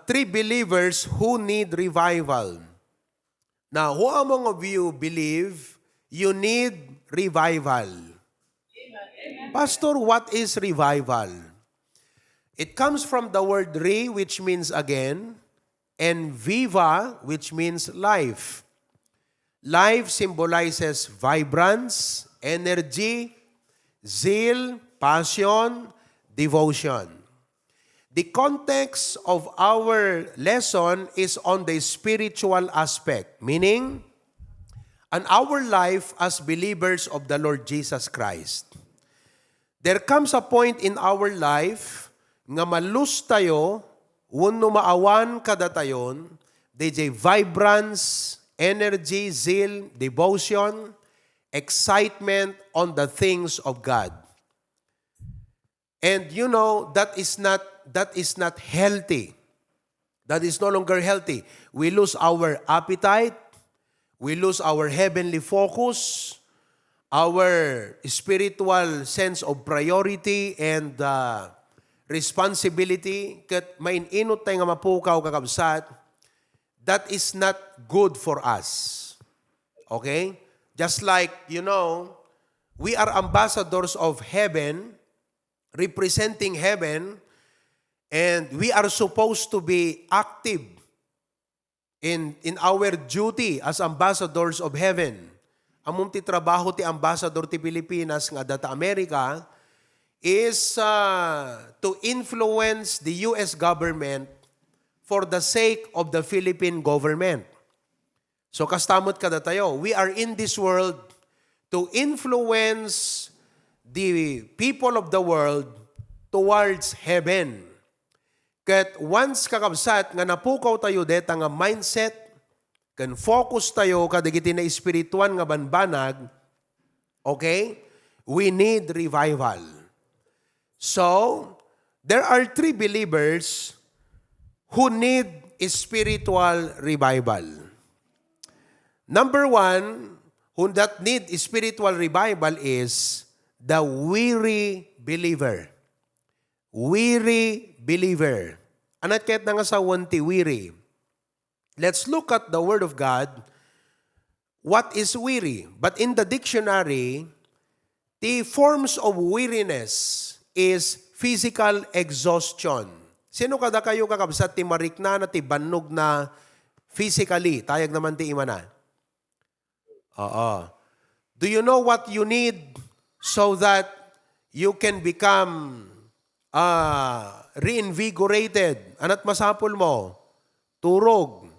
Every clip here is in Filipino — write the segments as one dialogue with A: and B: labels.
A: Three believers who need revival. Now, who among of you believe you need revival? Pastor, what is revival? It comes from the word re, which means again, and viva, which means life. Life symbolizes vibrance, energy, zeal, passion, devotion. The context of our lesson is on the spiritual aspect, meaning on our life as believers of the Lord Jesus Christ. There comes a point in our life nga malus tayo, wano maawan kada tayon, DJ vibrance, energy, zeal, devotion, excitement on the things of God. And you know, that is not healthy. That is no longer healthy. We lose our appetite. We lose our heavenly focus, our spiritual sense of priority and responsibility. Kat maininot tayo nga mapukaw kakabsat, that is not good for us. Okay? Just like, you know, we are ambassadors of heaven, representing heaven, and we are supposed to be active in our duty as ambassadors of heaven. Among ti trabaho ti ambassador ti Pilipinas nga data Amerika is to influence the U.S. government for the sake of the Philippine government. So kastamot kada tayo, we are in this world to influence the people of the world towards heaven. Kat once kakabsat nga napukaw tayo deta nga mindset, kan focus tayo kadagiti na espirituan nga banbanag, okay? We need revival. So, there are three believers who need spiritual revival. Number one, who that need spiritual revival is the weary believer. Weary believer. Anat kahit na nga sa wanti weary. Let's look at the Word of God. What is weary? But in the dictionary, the forms of weariness is physical exhaustion. Sino kada kayo kakabsat ti marikna na ti bannog na physically? Tayag naman ti imana. Do you know what you need so that you can become reinvigorated? Anat masapol mo? Turog.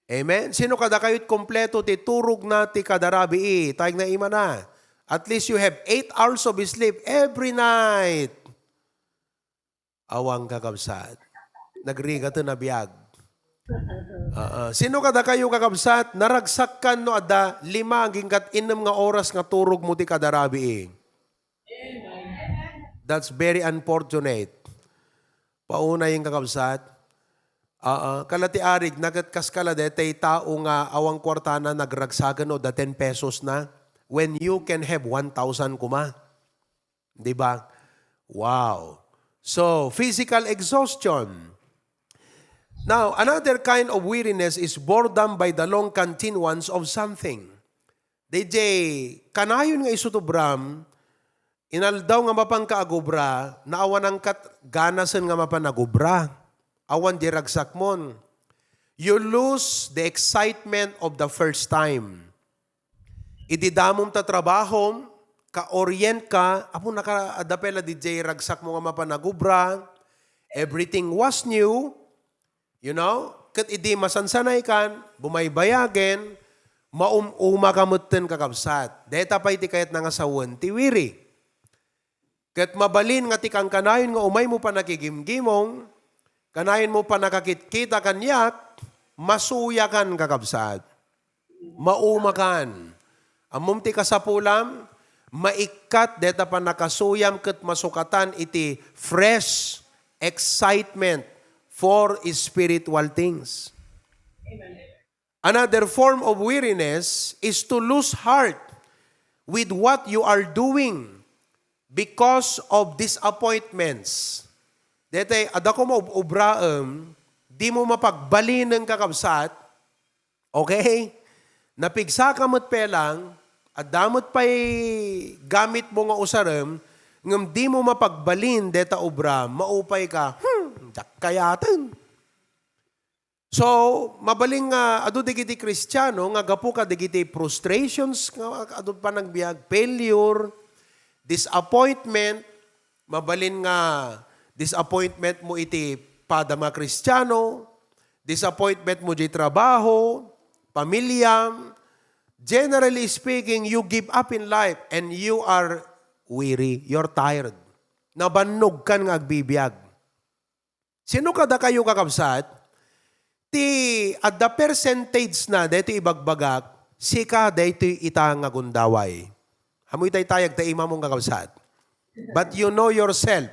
A: Amen? Sino kada kayo't kompleto ti turog na ti kadarabi? Tayag na ima na. At least you have 8 hours of sleep every night. Awang kakabsat. Nagriga to na biyag. Sino kada kayo kakabsat? Naragsak kan no ada 5 hanggang 6 nga oras nga turog mo ti kadarabi. That's very unfortunate. Pauna yung kakabsat. Kalati arig, nagatkas kala de, tay tao nga awang kwartana nagragsagan o da 10 pesos na when you can have 1,000 kuma. Diba? Wow. So, physical exhaustion. Now, another kind of weariness is boredom by the long continuance of something. DJ, kanayon nga isutubram, inaldaw nga mapang kaagubra, naawan ang ganasan nga mapanagubra. Awan di ragsak mon. You lose the excitement of the first time. Ididamom ta trabahom, ka-orient ka, apo naka-adapela DJ ragsak mo nga mapanagubra, everything was new, you know, kat idi masansanay kan, bumaybayagen, maumakamutten kakabsat. Deta pa iti kayat nga sawan, tiwiri. Kat mabalin nga tikang kanayon nga umay mo pa nakigimgimong, kanayon mo pa nakakitkita kanyak, masuyakan kakabsat. Maumakan. Amum ti kasapulam, maikat deta pa nakasuyam kat masukatan iti fresh excitement for spiritual things. Amen. Another form of weariness is to lose heart with what you are doing because of disappointments. Dete, ada ko mo ubraem, di mo mapagbalin ng kakabsat, okay? Napigsa ka mo't pelang, at damot pa'y gamit mo nga usarem, ngam di mo mapagbalin deta obra, maupay ka, kayatan. So, mabaling nga, ado digiti Kristiyano, nga gapu ka digiti frustrations, nga ado pa nagbiag, failure, disappointment, mabalin nga, disappointment mo iti pada mga Kristiyano, disappointment mo di trabaho, pamilya, generally speaking, you give up in life and you are weary, you're tired. Nabannog kan nga agbibiyag. Sino kada kayo kakabsat? Ti at the percentage na dito ibagbagak, sika dito ita nga gundaway. Hamoy tay tayag ta ima mong kakabsat. But you know yourself.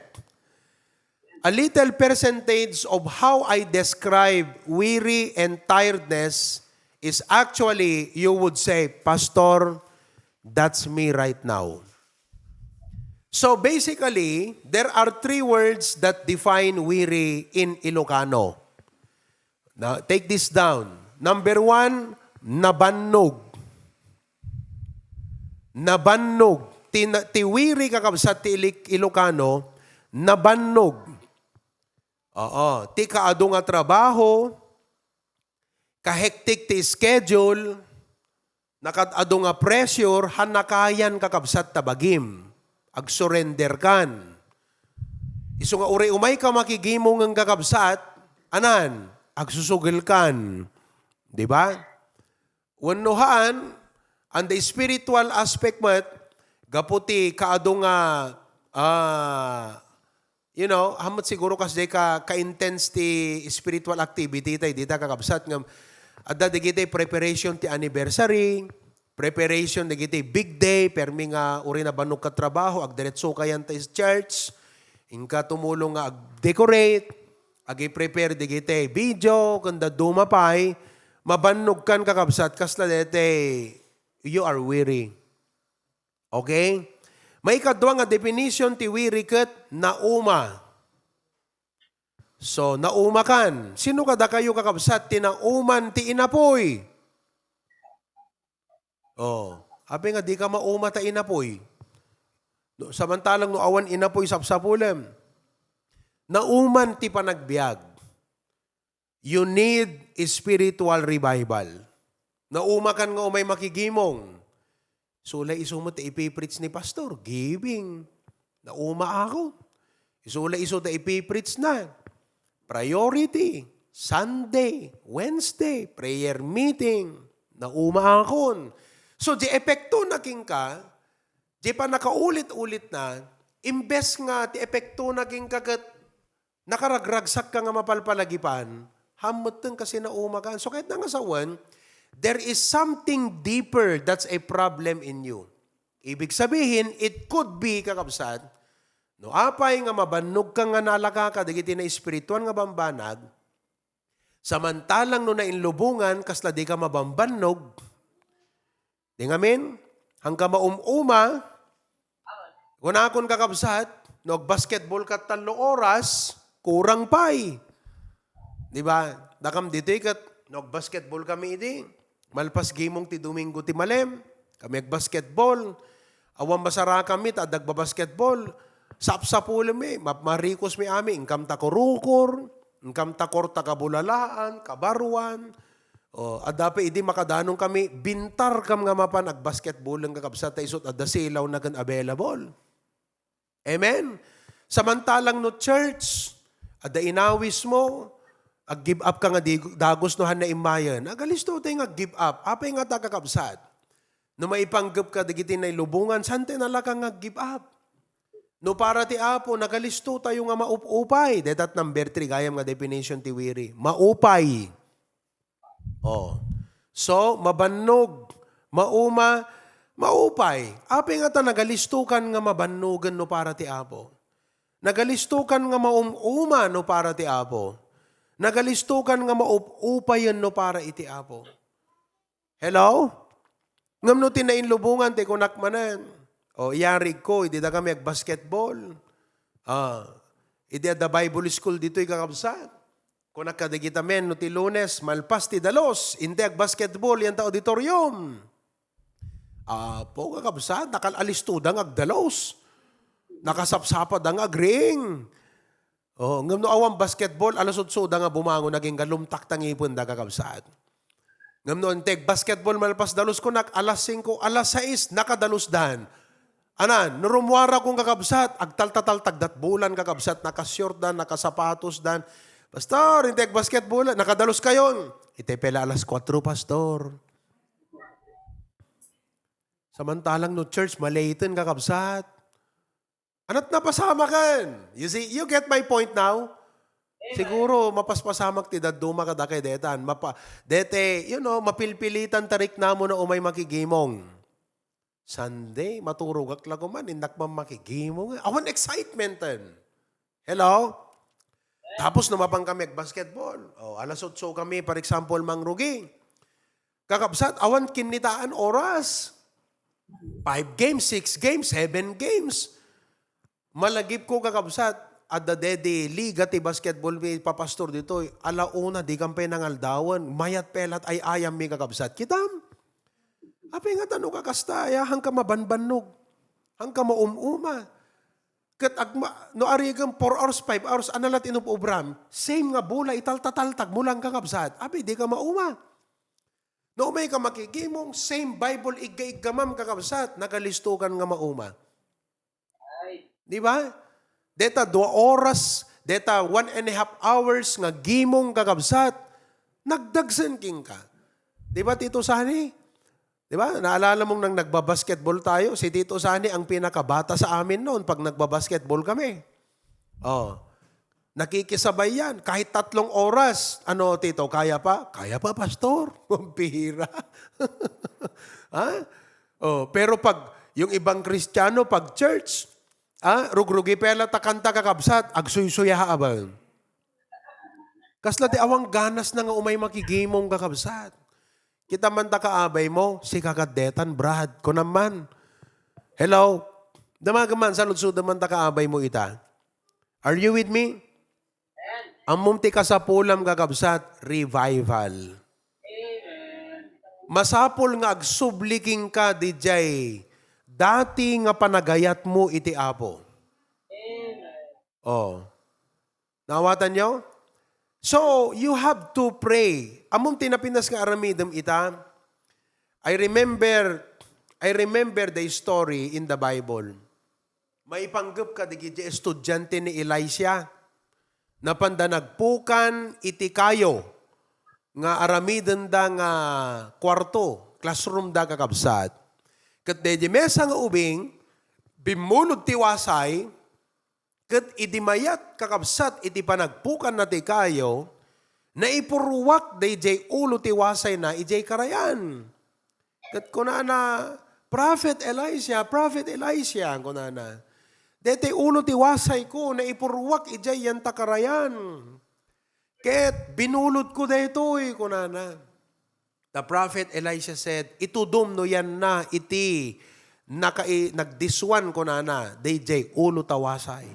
A: A little percentage of how I describe weary and tiredness is actually, you would say, Pastor, that's me right now. So basically, there are three words that define weary in Ilocano. Now, take this down. Number one, nabannog. Nabannog. Ti weary kakabsat ti Ilocano, nabannog. Oo. Ti kaado nga trabaho, kahektik ti schedule, nakadado nga pressure, hanakayan kakabsat tabagim. Ag-surrender kan. Iso nga uri umay ka makigimo ng kakabsat, anan? Agsusugil kan. Diba? Wanuhaan, ang the spiritual aspect mo, gaputi kaado nga, hamot siguro kasi ka-intense ti spiritual activity tayo, di ta kakabsat nga, adda digiti preparation ti anniversary, preparation digiti big day, permi nga uri na banog ka trabaho, agdiretso kayan ta church, inka tumulong nga ag-decorate, ag-prepare digiti video, kanda dumapay, mabanog kan kakabsat, kasla dete, you are weary. Okay? May kadwa nga definition ti weary ket nauma. So, nauma kan. Sino kada kayo kakabsat tinauman ti inapoy? Oh, habi nga di ka mauma ta inapoy. No, samantalang no awan inapoy sapsapulem. Nauman ti panagbiag. You need spiritual revival. Nauma kan nga umay makigimong. Sulay isumot ipipreach ni pastor, giving. Nauma ako. Sulay iso ta ipipreach na. Priority, Sunday, Wednesday, prayer meeting. Nauma ako. So, di epekto na king ka, di pa nakaulit-ulit na, imbes nga ti epekto na king kagat, nakaragragsak ka nga mapalpalagipan, hamuteng kasi nauma ka. So, kahit na nga sa one, there is something deeper that's a problem in you. Ibig sabihin, it could be, kakabsat, no apay nga mabanog ka nga nalaka ka, digiti na espirituan nga bambanag, samantalang no na inlubungan, kasla di ka mabambanog, di nga min, hangga maumuma, kung akon kakabsat, basketball ka 3 oras, kurang pay. Di ba? Dakam dito ikat, basketball kami iti. Malpas gimong ti Domingo ti Malem. Kami ag-basketball. Awang basara kami, dagba-basketball. Sapsapulem marikos mi ami, ingkam ta kurukor, ingkam ta korta kabulalaan, kabaruan. O, adape idi makadanong kami, bintar kam nga mapan, ag-basketball ang kakabsat ta isot, adda silaw na kan available. Amen? Samantalang no church, adda inawis mo, ag-give up ka nga dagos no han na imayan. Agalisto tayo nga give up. Apay nga ta kakabsat. No maipanggap ka digiti na ilubungan, sante na lang ka nga give up. No para ti apo, nagalisto tayo nga maupupay. Detat number 3, gayam nga definition ti weary. Maupay. Oh. So, mabannog, mauma, maupay. Apay nga ta nagalistukan nga mabannogan no para ti apo. Nagalistukan nga maumuma no para ti apo. Nagalistukan nga maupayan no para iti apo. Hello? Ngam no tinainlubungan, te kunakmanan. O, iyari ko, hindi na kami ag-basketball. Iti da Bible School dito'y kakabsat. Kung nakadigita men no ti Lunes, malpas ti dalos, hindi ag basketball yan ta auditorium. Po kakabsat, nakalalistudan ag dalos. Nakasapsapad ang agring. Ngam no awang basketball, alasod-soda nga bumangon, naging galumtak tangipon da kakabsat. Ngam no antek basketball malpas dalos ko alas 5, alas 6, nakadalos dan. Anan, nurumwara kong kakabsat, agtaltataltag dat bulan kakabsat, nakasyort dan, nakasapatos dan. Pastor, antek basketball, nakadalos kayon. Ite pela alas 4, pastor. Samantalang no church, malayten kakabsat. Anat napasama kan? You see, you get my point now? Siguro, mapaspasamak ti daduma ka da kay detan. Dete, mapilpilitan tarik na mo na umay makigimong. Sunday, maturugak lang man, indak man makigimong. Awan excitement tan. Hello? Tapos numapang kami basketball. Alas 8 kami, for example, mangrugi. Kakabsat, awan kinitaan oras. 5 games, 6 games, 7 games. Malagip ko kakabsat, at the dede, liga ti basketball may papastor dito, alauna, di kampay ng aldawan, mayat pelat ay ayam may kakabsat. Kitam, apay nga tanong kakastaya, hang ka mabanbanog, hang ka maumuma. Kat no arigam 4 hours, 5 hours, analat inupubram, same nga bula, italtataltag mo lang kakabsat, apay di ka mauma. No may ka makikimong, same Bible, iggamam kakabsat, nakalistukan nga mauma. Di ba? Deta 2 oras, deta 1.5 hours nga gimong kakabsat, nagdagsan king ka. Di ba, Tito Sani? Di ba? Naalala mong nang nagbabasketball tayo, si Tito Sani ang pinakabata sa amin noon pag nagbabasketball kami. Nakikisabay yan. Kahit 3 oras. Ano, Tito, kaya pa? Kaya pa, Pastor. Pihira. Ha? Pero pag yung ibang Kristiyano, pag church, rugrugi pela takanta kakabsat, agsuysuya abang. Kasla di awang ganas na nga umay makigimong kakabsat. Kita man ta kaabay mo, si kakadetan, Brad, ko naman. Hello? Damagaman, sa lutsud naman ta kaabay mo ita. Are you with me? Ang mumti ka sa pulam kakabsat, revival. Masapol nga agsubliking ka, DJ, dati nga panagayat mo iti Apo. Nawatan nyo? So, you have to pray. Among tinapinas nga aramidem ita, I remember the story in the Bible. May panggap ka, digiti estudyante ni Elisha, na pandanagpukan iti kayo, nga aramiden da nga kwarto, classroom da kakabsat. Kat de mesa nga ubing, bimulod tiwasay, kat idimayat kakabsat iti panagpukan na ti kayo, na ipuruwak de ulo tiwasay na ijay karayan. Kat kunana, Prophet Elisha, kunana, dete ulo tiwasay ko, na ipuruwak ijay yan takarayan. Ket binulod ko detoy, kunana. The prophet Elisha said, itudom no yan na iti nagdiswan ko na DJ ulo tawasay.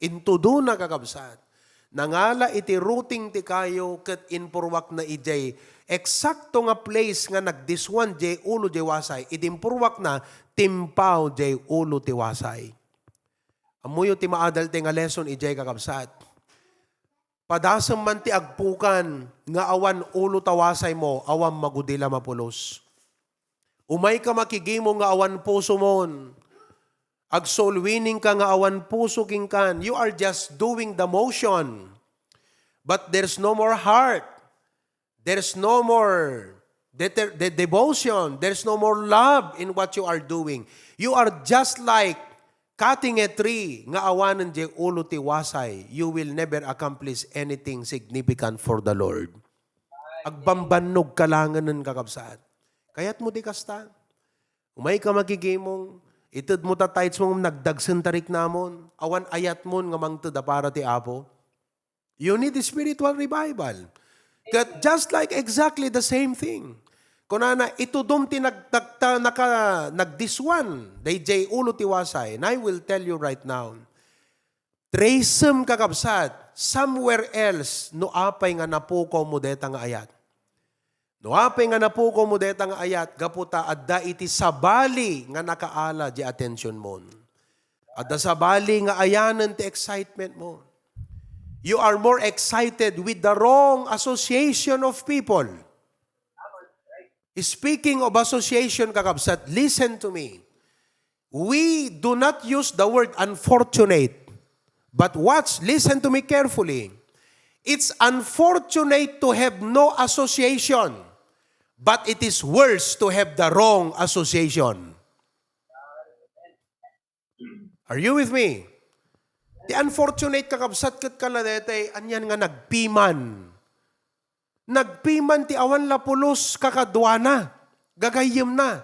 A: Intudo na kakabsat. Nangala iti routing ti kayo ket inpurwak na ijay eksakto nga place nga nagdiswan jay ulo jay wasay. Idimpurwak na timpaw jay ulo ti wasay. Amuyo ti maadal ti nga lesson ijay kakabsat. Padasam man ti agpukan, nga awan ulo tawasay mo, awan magudila mapulos. Umay ka makigimo nga awan puso mon. Ag soul winning ka nga awan puso king kan. You are just doing the motion. But there's no more heart. There's no more devotion. There's no more love in what you are doing. You are just like cutting a tree, nga awanan di ulo ti wasay, you will never accomplish anything significant for the Lord. Agbambanog kalangan ng kakabsat. Kaya't mo di kasta. Umay ka magigimong, itid mo tatights mong nagdagsan tarik namon, awan ayat mo nga mangtada para ti Apo. You need spiritual revival. Just like exactly the same thing. Kunana, itudom ti nagdiswan, DJ ulo ti wasay. And I will tell you right now, Tracem kakabsat, somewhere else, no apay nga napukaw mo deta nga ayat. No apay nga napukaw mo deta nga ayat, gaputa adda iti sabali nga nakaala di attention mo. Adda sabali nga ayanan ti excitement mo. You are more excited with the wrong association of people. Speaking of association, kakabsat, listen to me. We do not use the word unfortunate. But listen to me carefully. It's unfortunate to have no association, but it is worse to have the wrong association. Are you with me? The unfortunate kakabsat kat kaladete, anyan nga nagpiman. Nagpiman ti awan lapulos kakadwana. Gagayim na.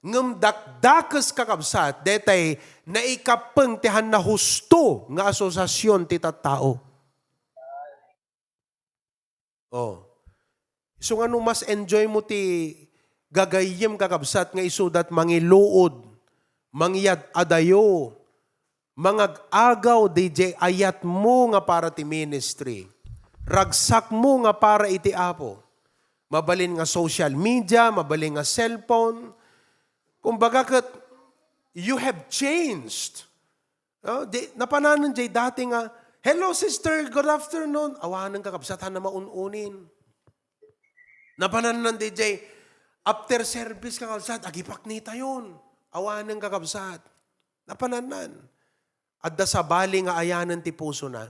A: Ngem dakdakes kakabsat, detay naikapeng tihan na husto nga asosasyon ti tattao. Oh. So nga mas enjoy mo ti gagayim kakabsat nga isudat mangiluod, mangyad adayo, mangag-agaw DJ ayat mo nga para ti ministry. Ragsak mo nga para iti apo. Mabalin nga social media, mabalin nga cellphone. Kumbaga kat, you have changed. Napananan jay dati nga, hello sister, good afternoon. Awanan ka kapsatan na maununin. Napananan DJ, after service ka kapsat, agipak nita yun. Awanan ka kapsat. Napananan. Adda sa bali nga ayanan ti puso na.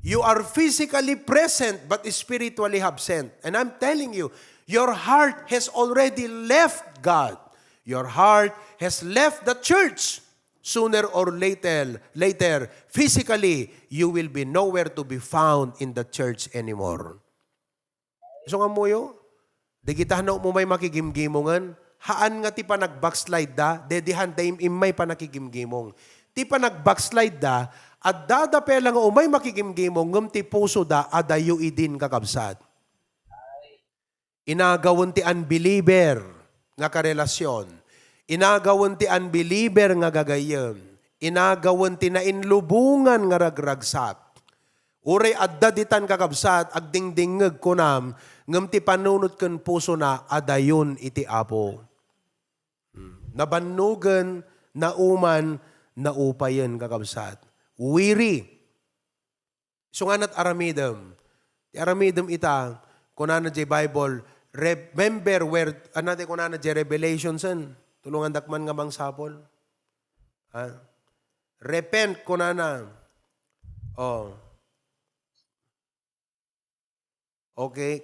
A: You are physically present but spiritually absent. And I'm telling you, your heart has already left God. Your heart has left the church. Sooner or later, physically, you will be nowhere to be found in the church anymore. So nga mo yo, di kita na mo may makigimgimongan, haan nga ti pa nag-backslide da, dedihan da imay pa nakigimgimong. Ti pa nag-backslide da, at dadapela nga umay makigimgimong, ngam ti puso da, adayo idin kakabsat. Inagawon ti unbeliever nga karelasyon. Inagawon ti unbeliever nga gagayem. Inagawon ti nainlubungan nga ragragsak. Uray adda ditan kakabsat, agdingdingeg kunam, ngem ti panunot ken puso na adayon iti apo. Nabannugen, nauman, naupayen kakabsat. Weary. So nga nat aramidem. Ti aramidem ita, kunana di Bible, remember where, anate kunana di Revelations tulungan dakman nga bang sapol. Repent kunana. Oh. Okay.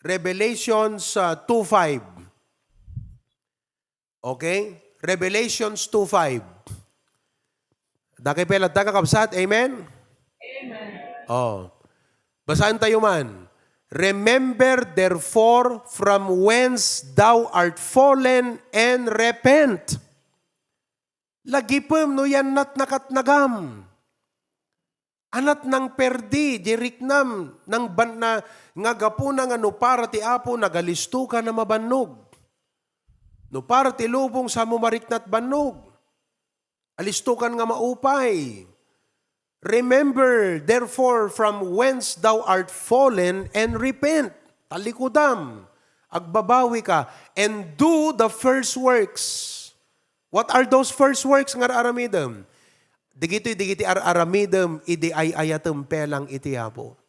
A: Revelations 2:5. Okay? Revelations 2:5. Dakay pela kakabsat, amen? Amen. Oh. Basahin tayo man. Remember therefore from whence thou art fallen and repent. Lagipem no yan nat nakatnagam. Anat nang perdi, diriknam, nang na nga gapuna nga no para ti apo nagalisto ka na mabannog. No para ti lubong sa mumariknat bannog. Alistukan nga maupay. Remember, therefore, from whence thou art fallen and repent. Talikudam. Agbabawi ka. And do the first works. What are those first works nga aramidem? Digiti aramidem, idi ay ayatem pelang iti hapo.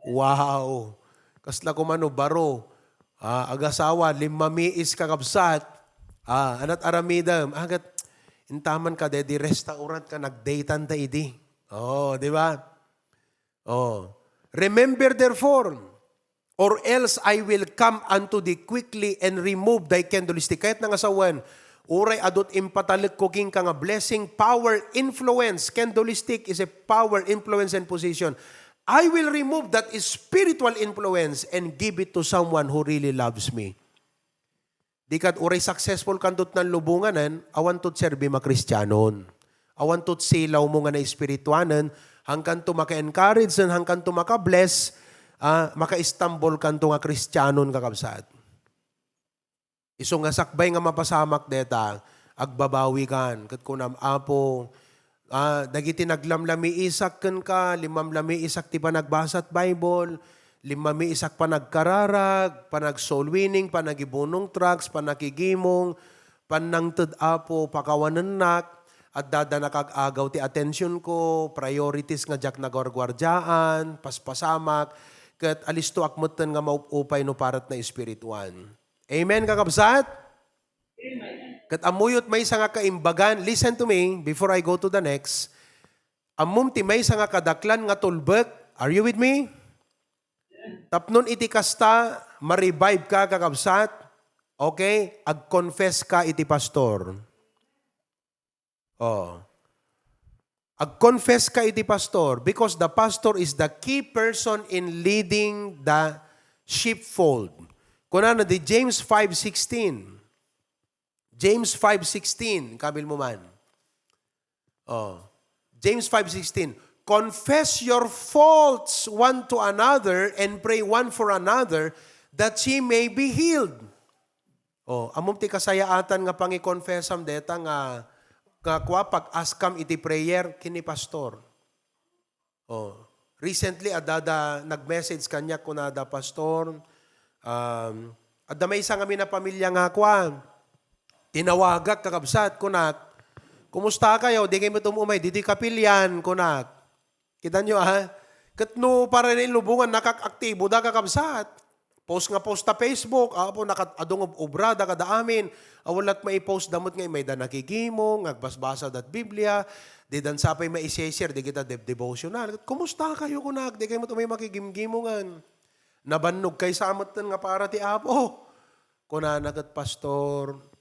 A: Wow. Kasla kumano baro. Agasawa, limamiis kakabsat. Anat aramidem. Agat, intaman ka, dedi restaurant ka, nagdaytan ta idi. Oh, di ba? Oh. Remember therefore, or else I will come unto thee quickly and remove thy candlestick. Kahit nga sawan, uray adot impatalik ko king ka nga blessing, power, influence. Candlestick is a power, influence, and position. I will remove that spiritual influence and give it to someone who really loves me. Di kat uray successful kandot ng lubunganan, awan tot serbi makristiyanon. Awan tot silaw mo nga na espirituanan, hanggang to maka-encourage, hanggang to maka-bless, maka-Istanbul kanto nga kristyanon kakabsat. Iso nga sakbay nga mapasamak deta, agbabawi kan. Kat kunam apo, Dagiti naglamlami isak ken ka, limamlami isak ti panagbasat Bible, limami isak panagkararag, panag-soul winning, panagibunong trucks, panakigimong, panangted apo, pakawanenak, at dada nakag-agaw ti attention ko, priorities nga jak nagwargwardyaan, paspasamak, ket alisto akmeten nga maupupay no parat na espirituan. Amen kakabsat? Kat amuyot may nga kaimbagan, listen to me before I go to the next. Amum ti may nga kadaklan nga tulbek. Are you with me? Tapnon iti kasta, ma-revive ka kakabsat. Okay? Ag-confess ka iti pastor. Oh. Ag-confess ka iti pastor because the pastor is the key person in leading the sheepfold. Kunana di James 5:16. James 5:16, kabil mo man. Oh. James 5:16, confess your faults one to another and pray one for another that ye may be healed. Oh, amom ti kasayaatan nga pangi-confessam deta nga kwa pag-askam iti prayer kini pastor. Oh, recently adada nag-message kanya kunada pastor. Adda may isa kami na pamilya nga kwa. Tinawagak kakabsat kunak. Kumusta kayo? Di kayo matumumay. Di kapilyan kunak. Kita nyo Kat no para rin lubungan nakakaktibo da kakabsat. Post nga post ta Facebook. Apo nakadong obra da kada amin. Awalat mai-post damot nga may da nakigimo. Nagbasbasa dat Biblia. Di dan sapay mai-share. Di kita devotional. Kumusta kayo kunak? Di kayo matumay makigimgimongan. Nabannog kay samatan nga para ti Apo. Kunanak at pastor.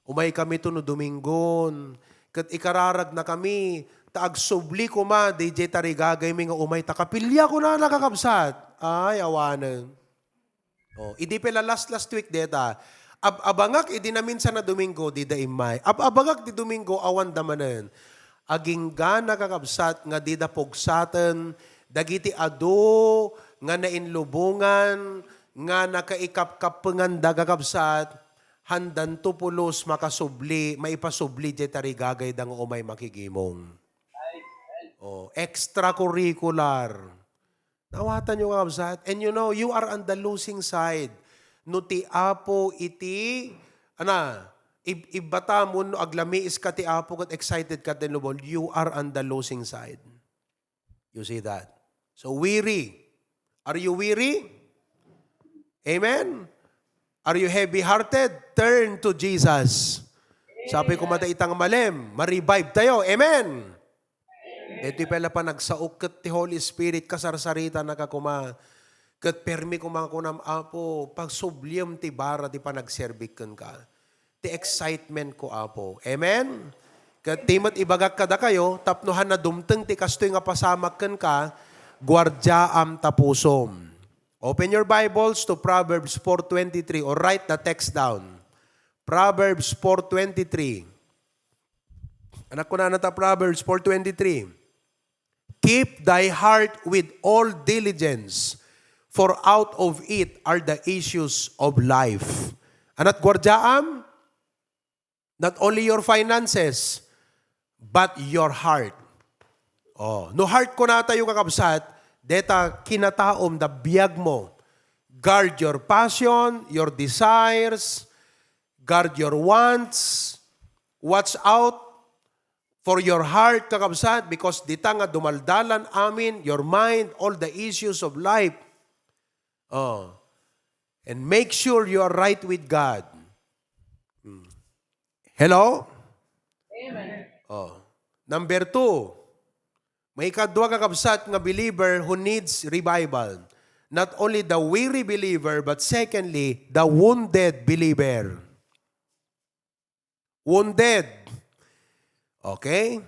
A: Umay kami to no Domingon. Kat ikararag na kami. Taag subli ko ma. DJ tarigagay mi nga umay. Takapilya ko na nakakabsat. Ay, awanan. Oh, idi pala last week deta. Abangak idi namin sa na Domingo. Di da imay. Abangak di Domingo. Awan damanan. Aging ga nakakabsat. Nga di da pogsatan. Dagiti ado. Nga nainlubungan. Nga nakaikap-kap penganda kakabsat. Handan tupulos makasubli, maipasubli di tarigagay dang umay makigimong. Oh, extracurricular. Nawatan nyo kakabsat. And you know, you are on the losing side. No ti Apo iti, ibata mo no aglami is ka ti Apo kat excited ka din lubol, you are on the losing side. You see that? So weary. Are you weary? Amen? Are you heavy-hearted? Turn to Jesus. Sabi ko mataitang malem, ma-revive tayo. Amen? Ito pala pa nagsaok kat ti Holy Spirit kasarsarita nakakuma. Kat permi kumakunam Apo, pag subliam ti bara ti panagserbikan ka. Ti excitement ko Apo. Amen? Kat timot ibagak kada kayo, tapnuhan na dumteng ti kastoy nga pasamakan ka, guardyaam tapusom. Open your Bibles to Proverbs 4:23 or write the text down. Proverbs 4:23. Anak ko na nata Proverbs 4:23. Keep thy heart with all diligence, for out of it are the issues of life. Anat guardyaam, not only your finances, but your heart. Oh, no heart ko na tayo kakabsat, deta kinataom da biyag mo. Guard your passion, your desires, guard your wants. Watch out for your heart, kakabsat, because dita nga dumaldalan amin, your mind, all the issues of life. Oh. And make sure you are right with God. Hello? Amen. Oh. Number 2. May kadwa kakabsat nga believer who needs revival. Not only the weary believer, but secondly, the wounded believer. Wounded. Okay?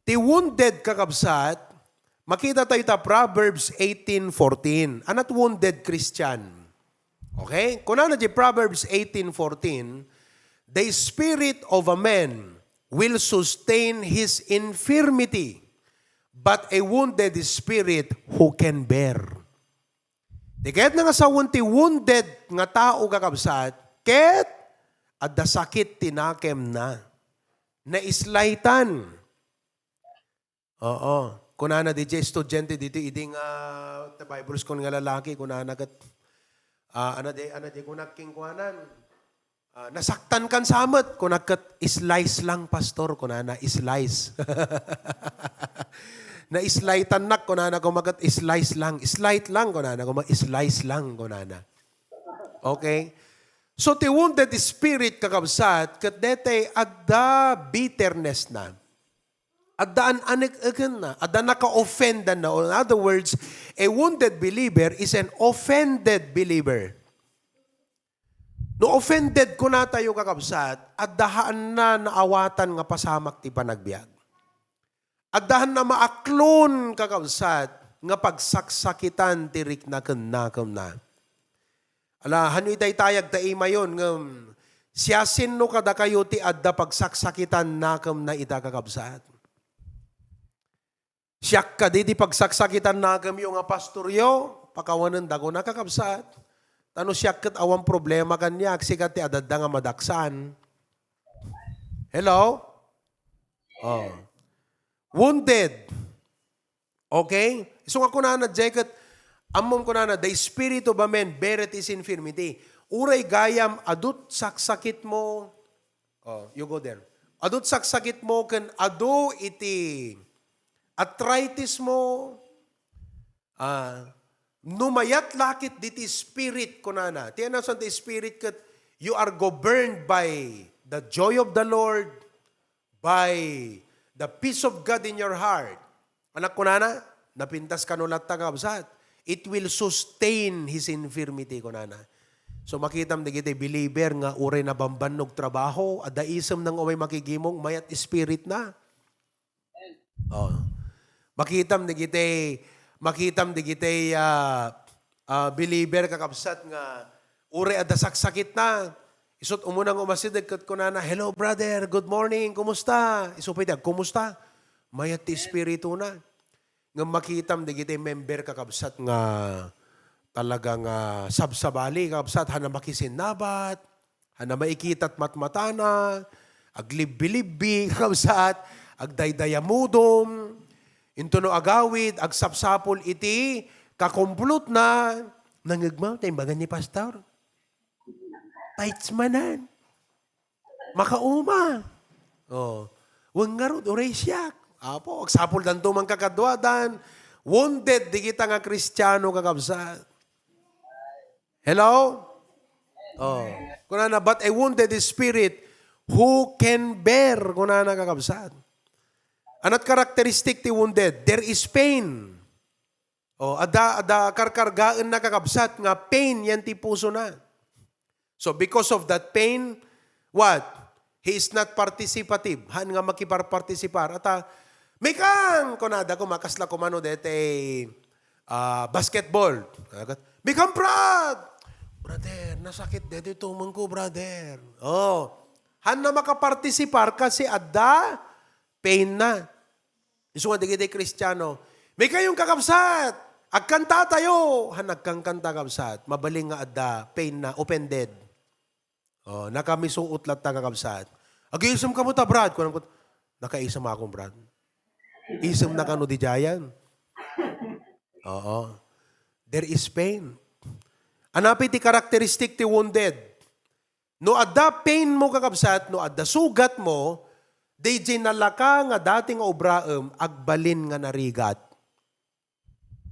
A: Ti wounded kakabsat, makita tayo ta Proverbs 18:14. Anat wounded Christian. Okay? Kung ano di Proverbs 18:14, the spirit of a man will sustain his infirmity, but a wounded spirit who can bear. Di kahit nga sa wounded nga tao kakabsat, ket at da sakit tinakem na islaitan. Oo. Kunana DJ estudyante dito iding the Bible school nga lalaki kunana kat ana di kunak king kuanan. Nasaktan kan samet kunakat slice lang pastor kunana slice. Na slice tanak kunana kumagat slice lang. Slice lang kunana kumagat slice lang kunana. Okay? So ti wounded spirit kakabsat kat dete adda bitterness na. Adaan anik na, ada naka-offendan na. In other words, a wounded believer is an offended believer. No offended ko na tayo kakabsat, addahan na naawatan nga pasamak ti panagbiag. Addahan na maaklon kakabsat, nga pagsaksakitan tirik na kenakam na. Ala, hanoy tayag taima yun, siyasin no kada kayo ti adda pagsaksakitan nakam na ita kakabsat. Siyak ka di pagsaksakitan na kami yung pastoryo, pakawanan dago nakakabsat. Tano siyak kat awang problema kanya, sikat ti adadda nga madaksan. Hello? Oh. Wounded. Okay? So nga kunana, Jacob, amom kunana, the spirit of a man beareth his infirmity. Uray gayam, adut saksakit mo. Oh, you go there. Adut saksakit mo, kan adu iti arthritis mo, numayat lakit diti spirit kunana. Tiyan na sa the spirit kat you are governed by the joy of the Lord, by the peace of God in your heart. Anak kunana, napintas kanulat tagabsat. It will sustain his infirmity kunana. So makitam di kita believer nga uray na bambanog trabaho, ada isam nang umay makigimong mayat spirit na. Oh. Makitam di kita believer kakabsat nga uri at saksakit na. Isot umunang umasidag kat kunana, hello brother, good morning, kumusta? Isupay dag, kumusta? Mayat ti espiritu na. Nga makitam di kita member kakabsat nga talagang sabsabali kakabsat, hana makisinabat, hana maikitat matmatana, aglibbilibbi kakabsat, agdaydayamudom, into no agawid, agsapsapol iti, kakumplot na, nangagmaw, tayo bagan ni pastor. Tights manan. Makauma. Oh. Huwag nga rod, uray siyak. Apo, agsapol dan tumang kakadwadan. Wounded, di kita nga kristyano kakabsat. Hello? Oh. Kunana, but a wounded spirit, who can bear? Kunana kakabsat. Anat karakteristik ti wounded? There is pain. O, ada karkargaan na kakabsat nga pain yan ti puso na. So because of that pain, what? He is not participative. Han nga makiparpartisipar. At may kang, kunada ko, makasla ko mano dete basketball. Become proud. Brother, nasakit dete tumang ko, brother. Oh, han na makapartisipar kasi ada pain na. Iso nga digitay Kristiyano, may kayong kakabsat, agkanta tayo, nagkangkanta kakabsat, mabaling nga adda, pain na, offended. Oh, nakamisuot lat na kakabsat. Ag-iisam ka mo ta, Brad. Nakaisam akong, Brad. Isam na kano di jayan. Oo. There is pain. Anapit ti karakteristik ti wounded. No adda pain mo kakabsat, no adda sugat mo, DJ nalaka nga dating obraem agbalin nga narigat.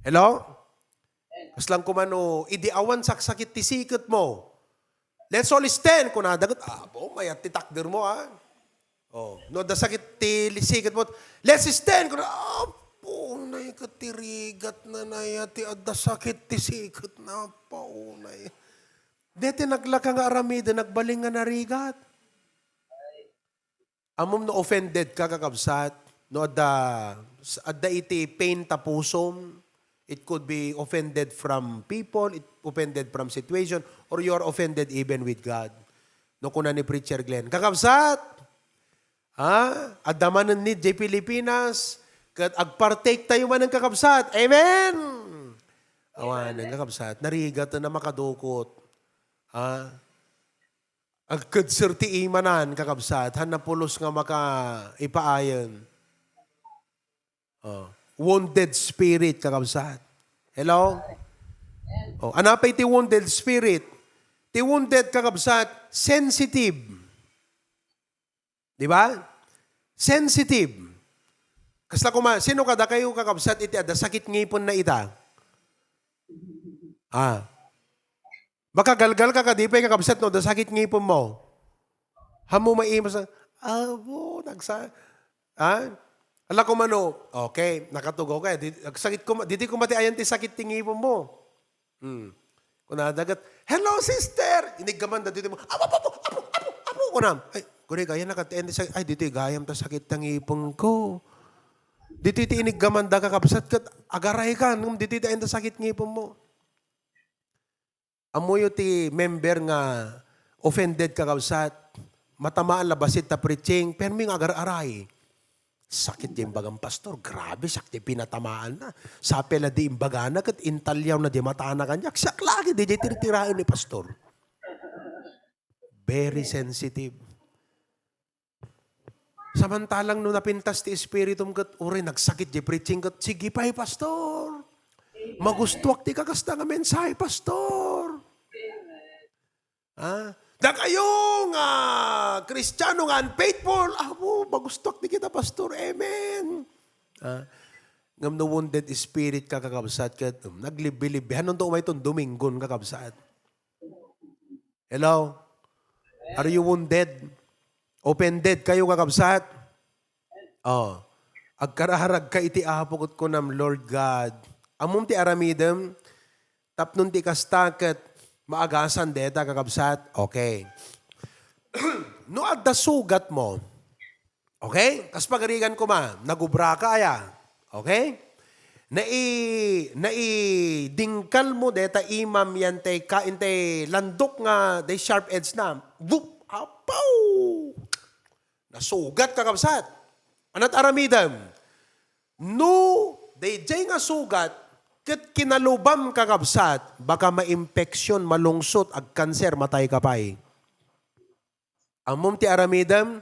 A: Hello? Kaslang kumano, idiawan saksakit ti sikot mo. Let's all stand. Kung nadagat, mayat ti takder mo, ha? Oh, no, da sakit ti sikot mo. Let's stand. Kung paunay ka ti rigat na naya, ti adda sakit ti sikot na paunay. Dete naglaka nga aramida, nagbaling nga narigat. Amom no offended ka kakabsat, no adda iti pain tapusom, it could be offended from people, it offended from situation, or you are offended even with God. No kuna ni Preacher Glenn, kakabsat, adda man ni J. Pilipinas, kat agpartake tayo man ng kakabsat, amen! Awan, ng kakabsat, narigat na makadukot, agkad ti imanan kakabsat, han na pulos nga maka ipaayon. Oh. Wounded spirit, kakabsat. Hello? Oh, anapay ti wounded spirit. Ti wounded, kakabsat, sensitive. Di ba? Sensitive. Kasla kuma, sino kada kayo kakabsat iti ada sakit ngipon na ita? Baka galgal ka kadipay kakabsat no, da sakit ngipon mo. Hamo maimas na, Ala ko mano, okay, nakatugaw ka. Diti ko mati ayan ti sakit tingipon mo. Kung nadagat, hello sister! Inig ka man, dito mo, apo, kunam. Ay, kuri, gaya nakatiyan ti sakit. Ay, dito gayam ta sakit tangipon ko. Dito ti inig ka man, da kakabsat kat, agaray ka, dito ti ayan ta sakit ngipon mo. Amoyo ti member nga offended kakabsat, matamaan labasit ta preaching, pero may agar-aray. Sakit yung bagang pastor. Grabe, sakti pinatamaan na. Sapi na di imbaga na, kat intalyaw na di mataan na kanya. Sak lagi, di tirahin ni pastor. Very sensitive. Samantalang nung napintas ti espiritum kat, uri, nagsakit di preaching kat, sige pa'y pastor. Magustuak ti kakasta nga mensahe, pastor. Da kayong Kristiyano nga unfaithful. Magustok di kita, pastor. Amen. Ngam no wounded spirit ka kakabsat. Naglibilibi. Hanon to umay itong Domingon kakabsat. Hello? Are you wounded? Offended kayo kakabsat? Agkaraharag ka iti ahapukot ko ng Lord God. Amum ti aramidem, tapnon ti kastaket, maagasan deta kakabsat. Okay. No adda sugat mo. Okay? Kas pagarigan ko nagubra ka aya. Okay? Dingkal mo deta imam yan tay kain tay landok nga day sharp edge na. Vup! Apaw! Nasugat kakabsat. Anat aramidam. No, day jay nga sugat, kat kinalubam kakabsat, baka ma-infeksyon, malungsot, ag kanser, matay ka pa'y. Amom ti aramidam,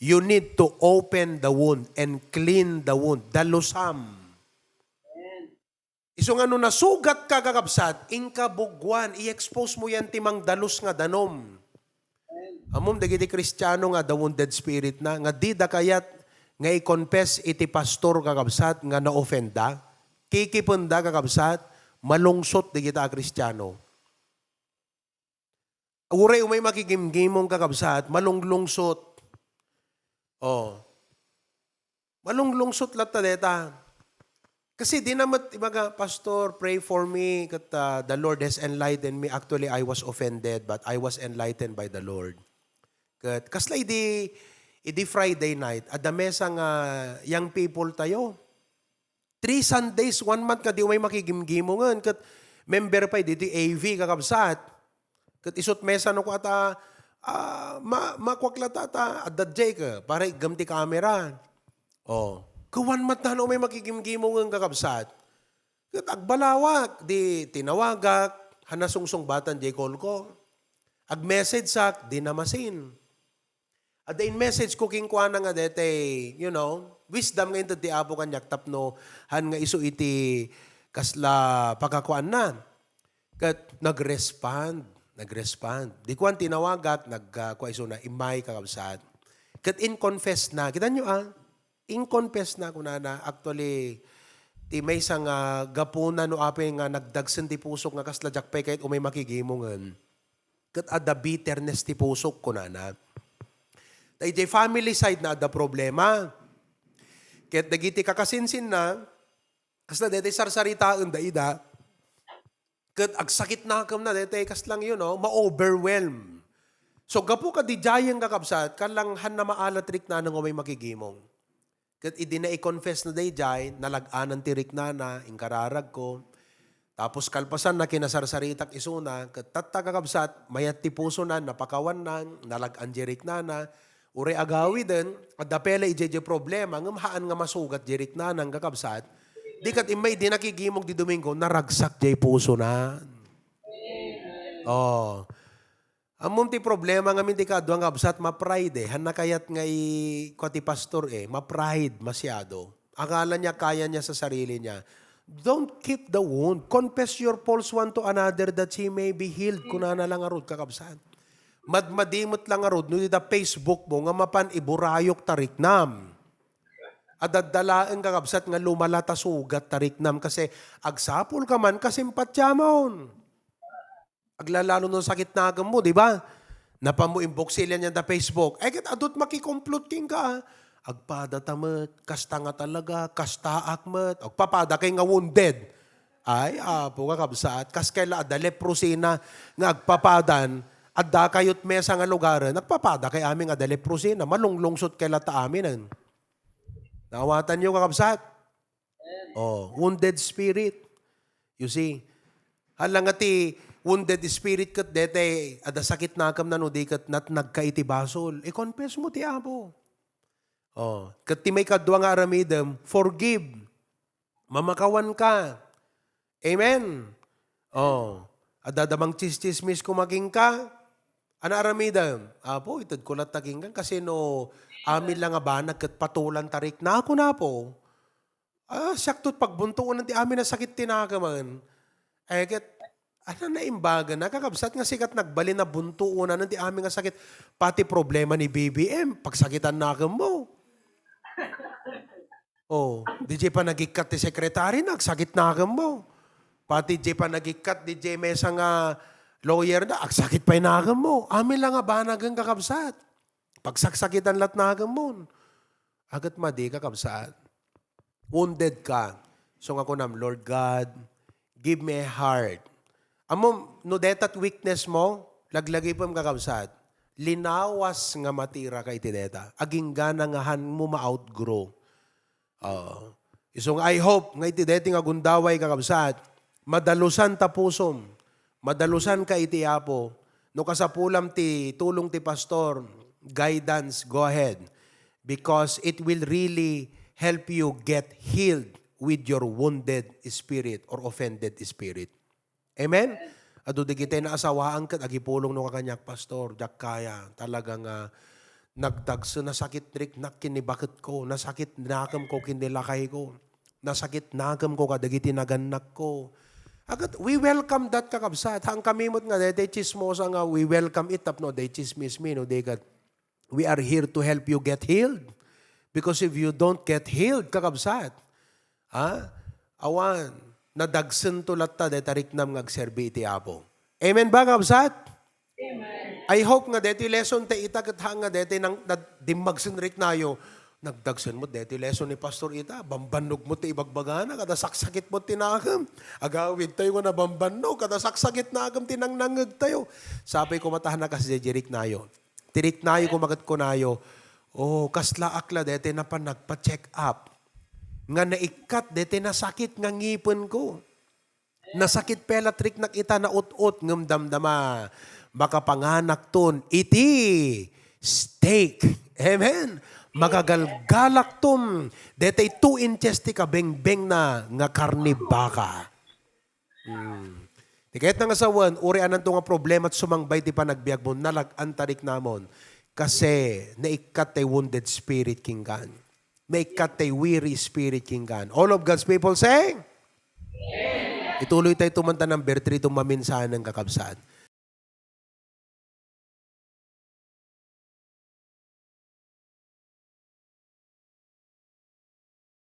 A: you need to open the wound and clean the wound. Dalusam. Iso nga no nasugat ka kakabsat, inka bugwan, i-expose mo yan timang dalus nga danom. Amom dagiti Kristiyano nga the wounded spirit na, nga di da kayat nga i-confess iti pastor kakabsat nga na-offenda, kikipunda kakabsat, malungsot di kita Kristiyano. Uray umay makikimgimong kakabsat, malunglungsot. Malunglungsot lahat deta. Kasi di naman, ibaga, pastor, pray for me, kat the Lord has enlightened me. Actually, I was offended, but I was enlightened by the Lord. Kat, kasla idi Friday night, at the mesa nga young people tayo. 3 Sundays, 1 month ka di may makigimgimongan. Kat member pa dito AV kakabsat. Kat isot mesa no ko ata makwaklata ata at dadjay ka para igamti kamera. Ka 1 month na no may makigimgimongan kakabsat. Kat agbalawak di tinawagak hanasungsong batan jay call ko. Ag message sak di namasin. At in message ko king kuana nga dete, wisdom ngayon ti apo kanyak tapno han nga iso iti kasla pagkakuan na. Kat nag-respond. Di kuan tinawagak nagkuha iso na imay kakabsat. Kat in-confess na. Kita nyo in-confess na kuna na actually ti may isang gapuna no apay nga nagdagsan ti pusok nga kasla jakpay kahit umay makigimongan. Kat ada bitterness ti pusok kuna na. Dahil family side na ada problema. Kahit nagiti kakasinsin na, kasla dete sarsaritaan da ida, kat agsakit na kam na dete kas lang ma-overwhelm. So gapo ka di jayang kakabsat, kalang han na maalatrik na nang umay makigimong. Kat idi na i-confess na day jay, nalaganan tirik na, ingkararag ko. Tapos kalpasan na kinasarsaritak isuna, kat tatakakabsat, mayat ti puso na, napakawan na, nalagan jirik na, uri agawi din, at dapela ijeje problema, ngamahaan nga masugat jirik na nang kakabsat, di kat imay di nakigimog di Domingo, naragsak jay puso na. Amom ti problema nga minti kaduang kabsat, ma-pride han nakayat nga kwati pastor ma-pride masyado. Akala niya kaya niya sa sarili niya. Don't keep the wound. Confess your faults one to another that he may be healed. Kuna na lang arod, kakabsat. Madmadimot lang arod, no da Facebook mo, nga mapan iburayok tariknam. Adadalaan kakabsat nga lumalata sugat tariknam kasi agsapol ka man kasi empatyaman. Aglalalo ng sakit na agam mo, di ba? Napamuimbok sila niya da Facebook. Ket adot makikomplot king ka. Agpada tamat, kasta nga talaga, kasta akmat. Agpapada kay nga wounded. Ay, apo kakabsat. Kas kaila ada leprosina nga agpapadan. Adda kayot mesa nga lugaran. Nagpapada kay aming ada leprosina. Malunglungsot kaila ta aminan. Nawatan niyo kakabsat? Oh, wounded spirit. You see? Halang ati wounded spirit kat dete ada sakit na akam na no di kat nat nagkaiti basol. I-confess mo ti apo. Oh, kat ti may kadwa nga aramidem, forgive. Mamakawan ka. Amen. Oh, adadamang chis-chismis kumaging ka. Ana aramidem? Apo, itad ko lat taging kan kasi no amin lang nga ba nagkat patulan tarik na ako na po. Saktot pagbuntuan ng ti amin na sakit tinakaman. Ket ano na imbaga na kakabsat nga sikat nagbali na buntuunan ng ti amin nga sakit. Pati problema ni BBM, pagsakitan na mo. Oh, DJ pa nagikat ti sekretary, nagsakit na mo. Pati DJ pa nagikat, DJ Mesa nga lawyer na, agsakit pa inagam mo. Amin lang nga ba nagang kakabsat. Pagsaksakitan lat nagam mo. Agat madi kakabsat. Wounded ka. So nga ko nam, Lord God, give me a heart. Amo, no detat weakness mo, laglagay pa kakabsat. Linawas nga matira kay tideta. Aging gana nga han mo ma-outgrow. Isong I hope nga itideti nga gundaway kakabsat. Madalusan tapusom. Madalusan ka iti apo. No kasapulam ti tulong ti pastor, guidance, go ahead. Because it will really help you get healed with your wounded spirit or offended spirit. Amen? Ado di kita na asawaan kat agipulong no kakanyak pastor, jak kaya talagang nagdagso na sakit rik nak kinibakit ko, nasakit nakam ko kinilakay ko, nasakit nakam ko kadagiti naganak ko. Agat we welcome that kakabsat. Hang kamimot nga de chismosa nga we welcome it up no de chismis mi no de kat we are here to help you get healed. Because if you don't get healed kakabsat, awan nadagsen to latta de tariknam ngagserbi iti apo. Amen ba kakabsat? Amen. I hope nga deti lesson te ita kat hanga deti nang dimmagsen rik nayo. Nagdagsen mo deti lesson ni pastor ita, bambanog mo ti ibagbagana kada saksakit mo tinakam. Agawid tayo nga na bambanog kada saksakit na agam tinangnangag tayo. Sabi ko matahan na kasi jerik nayo. Tirik nayo kumagat ko nayo. Oh, kasla akla deti na pa nagpa-check up. Nga naikat, dete nasakit nga ngipon ko. Nasakit pela trik na kita na ut-ut ngam damdama. Baka panganak ton, iti steak. Amen. Magagalgalak tom. Dete 2 inches ti ka beng-beng na nga karni baka. Tikayat na nga sawan, uri anan to nga problema at sumangbay ti panagbiag mo, nalag-antarik namon. Kasi naikat tay wounded spirit kinggan. May kat tay weary spirit kinggan. All of God's people say? Amen. Ituloy tayo tumanta ng number 3 itong maminsahan ng kakabsat.